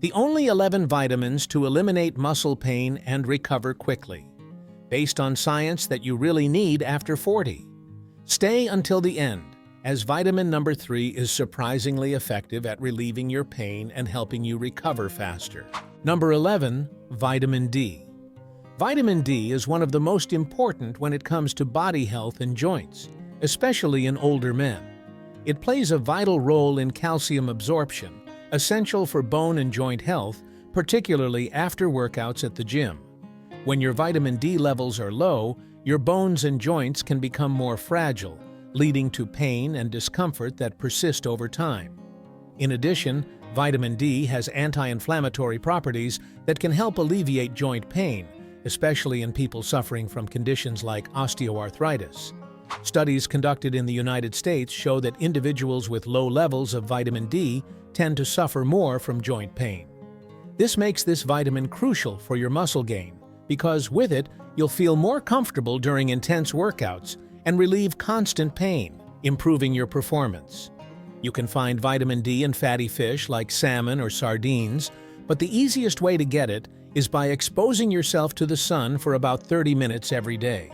The only 11 vitamins to eliminate muscle pain and recover quickly, based on science that you really need after 40. Stay until the end, as vitamin number 3 is surprisingly effective at relieving your pain and helping you recover faster. Number 11, vitamin D. Vitamin D is one of the most important when it comes to body health and joints, especially in older men. It plays a vital role in calcium absorption, essential for bone and joint health, particularly after workouts at the gym. When your vitamin D levels are low, your bones and joints can become more fragile, leading to pain and discomfort that persist over time. In addition, vitamin D has anti-inflammatory properties that can help alleviate joint pain, especially in people suffering from conditions like osteoarthritis. Studies conducted in the United States show that individuals with low levels of vitamin D tend to suffer more from joint pain. This makes this vitamin crucial for your muscle gain, because with it, you'll feel more comfortable during intense workouts and relieve constant pain, improving your performance. You can find vitamin D in fatty fish like salmon or sardines, but the easiest way to get it is by exposing yourself to the sun for about 30 minutes every day.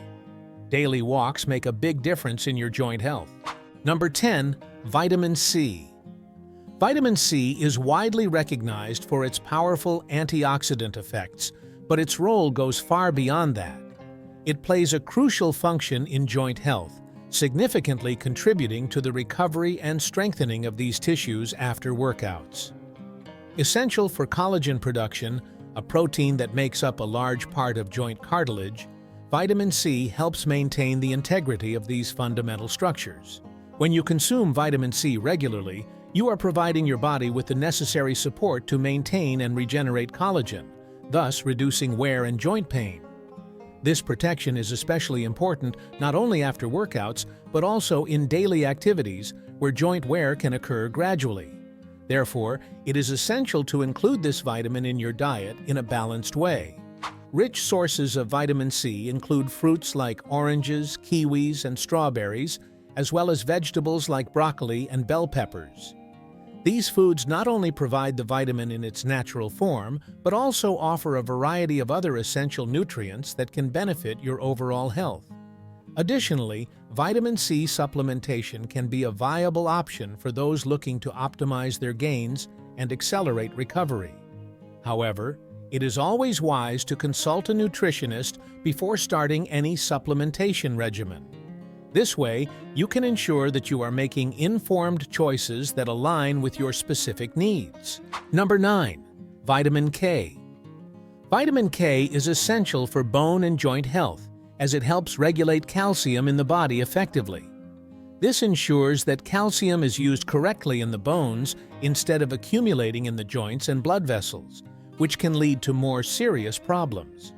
Daily walks make a big difference in your joint health. Number 10, vitamin C. Vitamin C is widely recognized for its powerful antioxidant effects, but its role goes far beyond that. It plays a crucial function in joint health, significantly contributing to the recovery and strengthening of these tissues after workouts. Essential for collagen production, a protein that makes up a large part of joint cartilage, vitamin C helps maintain the integrity of these fundamental structures. When you consume vitamin C regularly, you are providing your body with the necessary support to maintain and regenerate collagen, thus reducing wear and joint pain. This protection is especially important not only after workouts, but also in daily activities where joint wear can occur gradually. Therefore, it is essential to include this vitamin in your diet in a balanced way. Rich sources of vitamin C include fruits like oranges, kiwis, and strawberries, as well as vegetables like broccoli and bell peppers. These foods not only provide the vitamin in its natural form, but also offer a variety of other essential nutrients that can benefit your overall health. Additionally, vitamin C supplementation can be a viable option for those looking to optimize their gains and accelerate recovery. However, it is always wise to consult a nutritionist before starting any supplementation regimen. This way, you can ensure that you are making informed choices that align with your specific needs. Number 9. Vitamin K. Vitamin K is essential for bone and joint health, as it helps regulate calcium in the body effectively. This ensures that calcium is used correctly in the bones instead of accumulating in the joints and blood vessels, which can lead to more serious problems.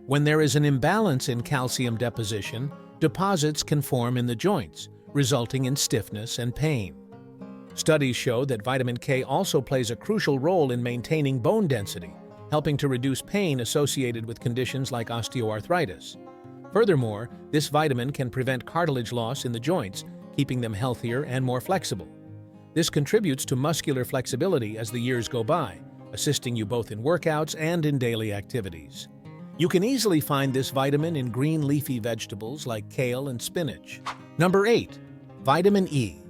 When there is an imbalance in calcium deposition, deposits can form in the joints, resulting in stiffness and pain. Studies show that vitamin K also plays a crucial role in maintaining bone density, helping to reduce pain associated with conditions like osteoarthritis. Furthermore, this vitamin can prevent cartilage loss in the joints, keeping them healthier and more flexible. This contributes to muscular flexibility as the years go by, assisting you both in workouts and in daily activities. You can easily find this vitamin in green leafy vegetables like kale and spinach. Number 8. Vitamin E.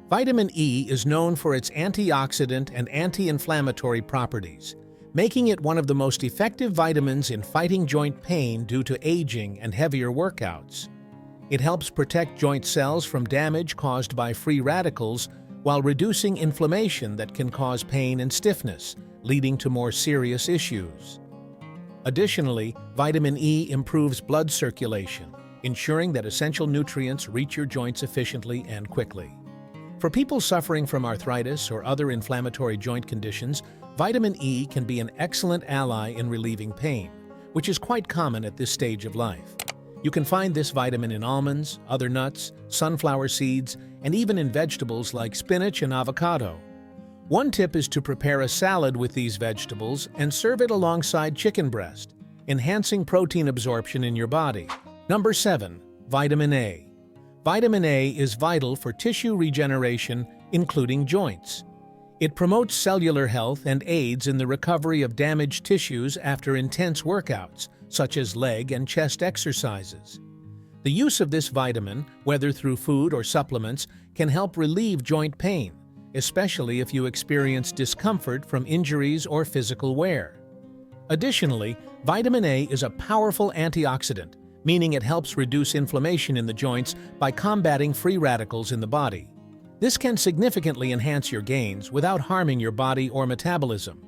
Vitamin E is known for its antioxidant and anti-inflammatory properties, making it one of the most effective vitamins in fighting joint pain due to aging and heavier workouts. It helps protect joint cells from damage caused by free radicals while reducing inflammation that can cause pain and stiffness, leading to more serious issues. Additionally, vitamin E improves blood circulation, ensuring that essential nutrients reach your joints efficiently and quickly. For people suffering from arthritis or other inflammatory joint conditions, vitamin E can be an excellent ally in relieving pain, which is quite common at this stage of life. You can find this vitamin in almonds, other nuts, sunflower seeds, and even in vegetables like spinach and avocado. One tip is to prepare a salad with these vegetables and serve it alongside chicken breast, enhancing protein absorption in your body. Number 7. Vitamin A. Vitamin A is vital for tissue regeneration, including joints. It promotes cellular health and aids in the recovery of damaged tissues after intense workouts, such as leg and chest exercises. The use of this vitamin, whether through food or supplements, can help relieve joint pain, especially if you experience discomfort from injuries or physical wear. Additionally, vitamin A is a powerful antioxidant, meaning it helps reduce inflammation in the joints by combating free radicals in the body. This can significantly enhance your gains without harming your body or metabolism.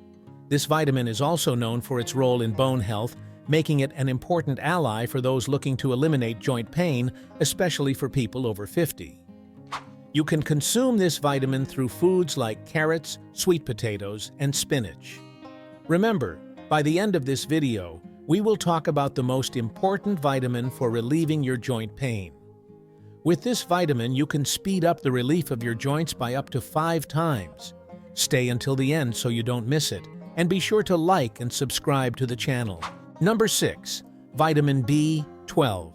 This vitamin is also known for its role in bone health, making it an important ally for those looking to eliminate joint pain, especially for people over 50. You can consume this vitamin through foods like carrots, sweet potatoes, and spinach. Remember, by the end of this video, we will talk about the most important vitamin for relieving your joint pain. With this vitamin, you can speed up the relief of your joints by up to 5 times. Stay until the end so you don't miss it, and be sure to like and subscribe to the channel. Number 6. Vitamin B12.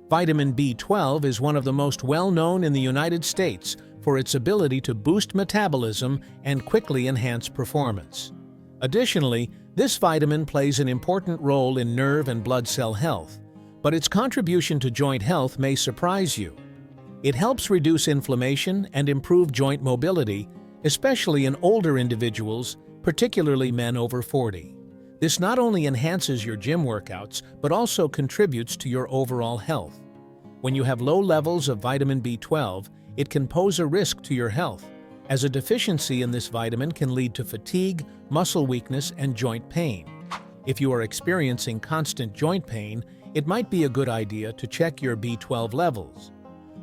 Vitamin B12 is one of the most well-known in the United States for its ability to boost metabolism and quickly enhance performance. Additionally, this vitamin plays an important role in nerve and blood cell health, but its contribution to joint health may surprise you. It helps reduce inflammation and improve joint mobility, especially in older individuals, particularly men over 40. This not only enhances your gym workouts, but also contributes to your overall health. When you have low levels of vitamin B12, it can pose a risk to your health, as a deficiency in this vitamin can lead to fatigue, muscle weakness, and joint pain. If you are experiencing constant joint pain, it might be a good idea to check your B12 levels.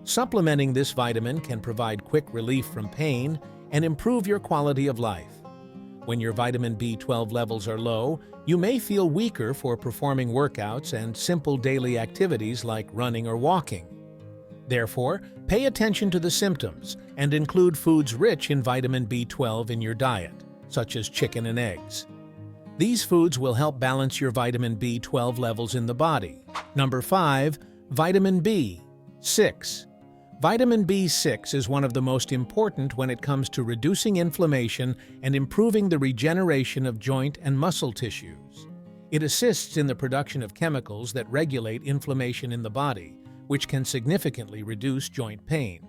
Supplementing this vitamin can provide quick relief from pain and improve your quality of life. When your vitamin B12 levels are low, you may feel weaker for performing workouts and simple daily activities like running or walking. Therefore, pay attention to the symptoms and include foods rich in vitamin B12 in your diet, such as chicken and eggs. These foods will help balance your vitamin B12 levels in the body. Number 5. Vitamin B6. Vitamin B6 is one of the most important when it comes to reducing inflammation and improving the regeneration of joint and muscle tissues. It assists in the production of chemicals that regulate inflammation in the body, which can significantly reduce joint pain.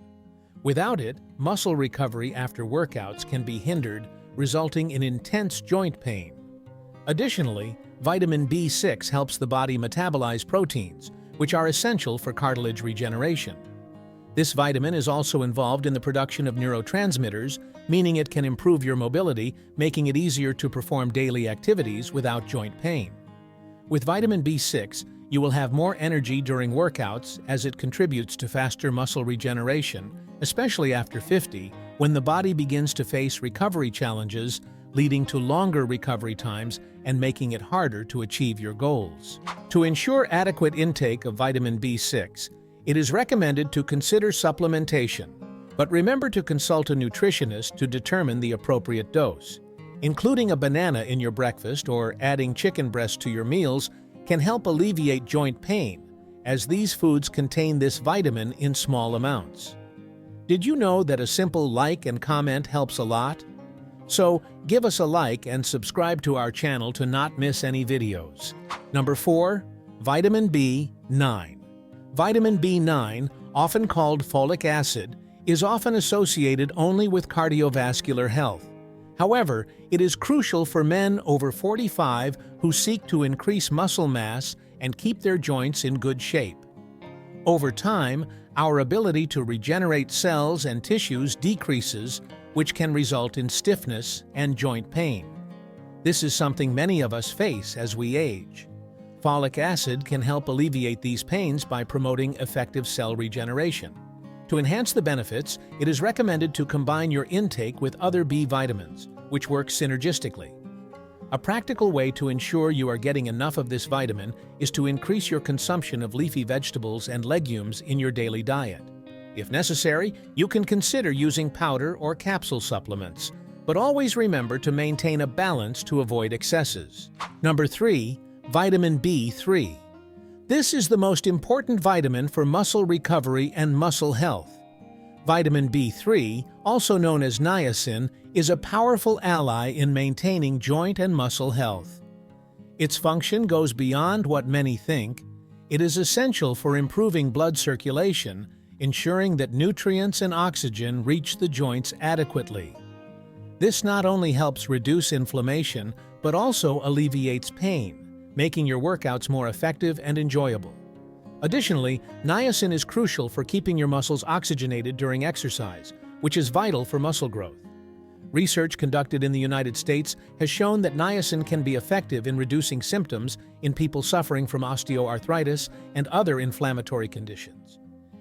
Without it, muscle recovery after workouts can be hindered, resulting in intense joint pain. Additionally, vitamin B6 helps the body metabolize proteins, which are essential for cartilage regeneration. This vitamin is also involved in the production of neurotransmitters, meaning it can improve your mobility, making it easier to perform daily activities without joint pain. With vitamin B6, you will have more energy during workouts as it contributes to faster muscle regeneration, especially after 50, when the body begins to face recovery challenges, leading to longer recovery times and making it harder to achieve your goals. To ensure adequate intake of vitamin B6, it is recommended to consider supplementation, but remember to consult a nutritionist to determine the appropriate dose. Including a banana in your breakfast or adding chicken breast to your meals can help alleviate joint pain, as these foods contain this vitamin in small amounts. Did you know that a simple like and comment helps a lot? So, give us a like and subscribe to our channel to not miss any videos. Number 4. Vitamin B9. Vitamin B9, often called folic acid, is often associated only with cardiovascular health. However, it is crucial for men over 45 who seek to increase muscle mass and keep their joints in good shape. Over time, our ability to regenerate cells and tissues decreases, which can result in stiffness and joint pain. This is something many of us face as we age. Folic acid can help alleviate these pains by promoting effective cell regeneration. To enhance the benefits, it is recommended to combine your intake with other B vitamins, which work synergistically. A practical way to ensure you are getting enough of this vitamin is to increase your consumption of leafy vegetables and legumes in your daily diet. If necessary, you can consider using powder or capsule supplements, but always remember to maintain a balance to avoid excesses. Number 3. Vitamin B3. This is the most important vitamin for muscle recovery and muscle health. Vitamin B3, also known as niacin, is a powerful ally in maintaining joint and muscle health. Its function goes beyond what many think. It is essential for improving blood circulation, ensuring that nutrients and oxygen reach the joints adequately. This not only helps reduce inflammation, but also alleviates pain, making your workouts more effective and enjoyable. Additionally, niacin is crucial for keeping your muscles oxygenated during exercise, which is vital for muscle growth. Research conducted in the United States has shown that niacin can be effective in reducing symptoms in people suffering from osteoarthritis and other inflammatory conditions.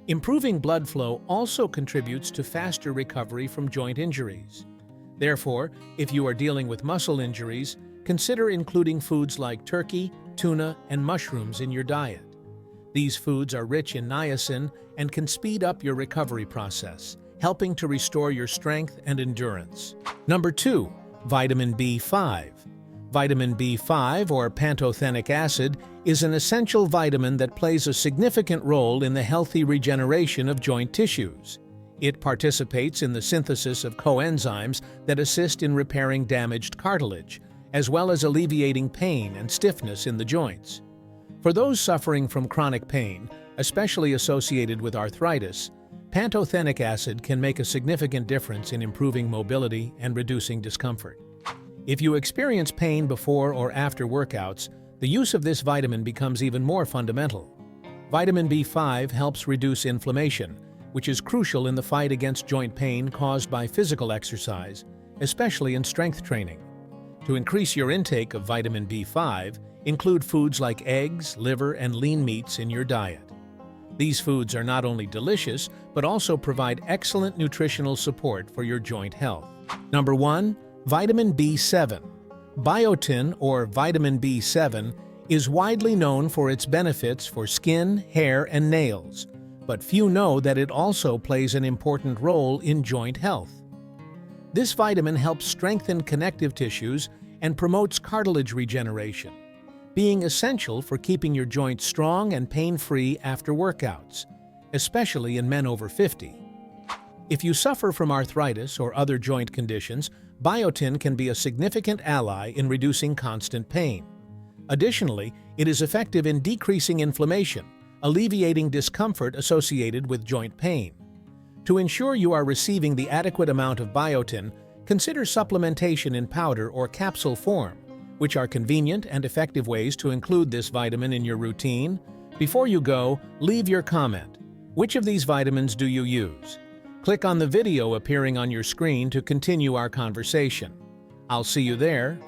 Improving blood flow also contributes to faster recovery from joint injuries. Therefore, if you are dealing with muscle injuries, consider including foods like turkey, tuna, and mushrooms in your diet. These foods are rich in niacin and can speed up your recovery process, helping to restore your strength and endurance. Number 2. Vitamin B5. Vitamin B5, or pantothenic acid, is an essential vitamin that plays a significant role in the healthy regeneration of joint tissues. It participates in the synthesis of coenzymes that assist in repairing damaged cartilage, as well as alleviating pain and stiffness in the joints. For those suffering from chronic pain, especially associated with arthritis, pantothenic acid can make a significant difference in improving mobility and reducing discomfort. If you experience pain before or after workouts, the use of this vitamin becomes even more fundamental. Vitamin B5 helps reduce inflammation, which is crucial in the fight against joint pain caused by physical exercise, especially in strength training. To increase your intake of vitamin B5, include foods like eggs, liver, and lean meats in your diet. These foods are not only delicious, but also provide excellent nutritional support for your joint health. Number 1. Vitamin B7. Biotin, or vitamin B7, is widely known for its benefits for skin, hair, and nails, but few know that it also plays an important role in joint health. This vitamin helps strengthen connective tissues and promotes cartilage regeneration, being essential for keeping your joints strong and pain-free after workouts, especially in men over 50. If you suffer from arthritis or other joint conditions, biotin can be a significant ally in reducing constant pain. Additionally, it is effective in decreasing inflammation, alleviating discomfort associated with joint pain. To ensure you are receiving the adequate amount of biotin, consider supplementation in powder or capsule form, which are convenient and effective ways to include this vitamin in your routine. Before you go, leave your comment. Which of these vitamins do you use? Click on the video appearing on your screen to continue our conversation. I'll see you there.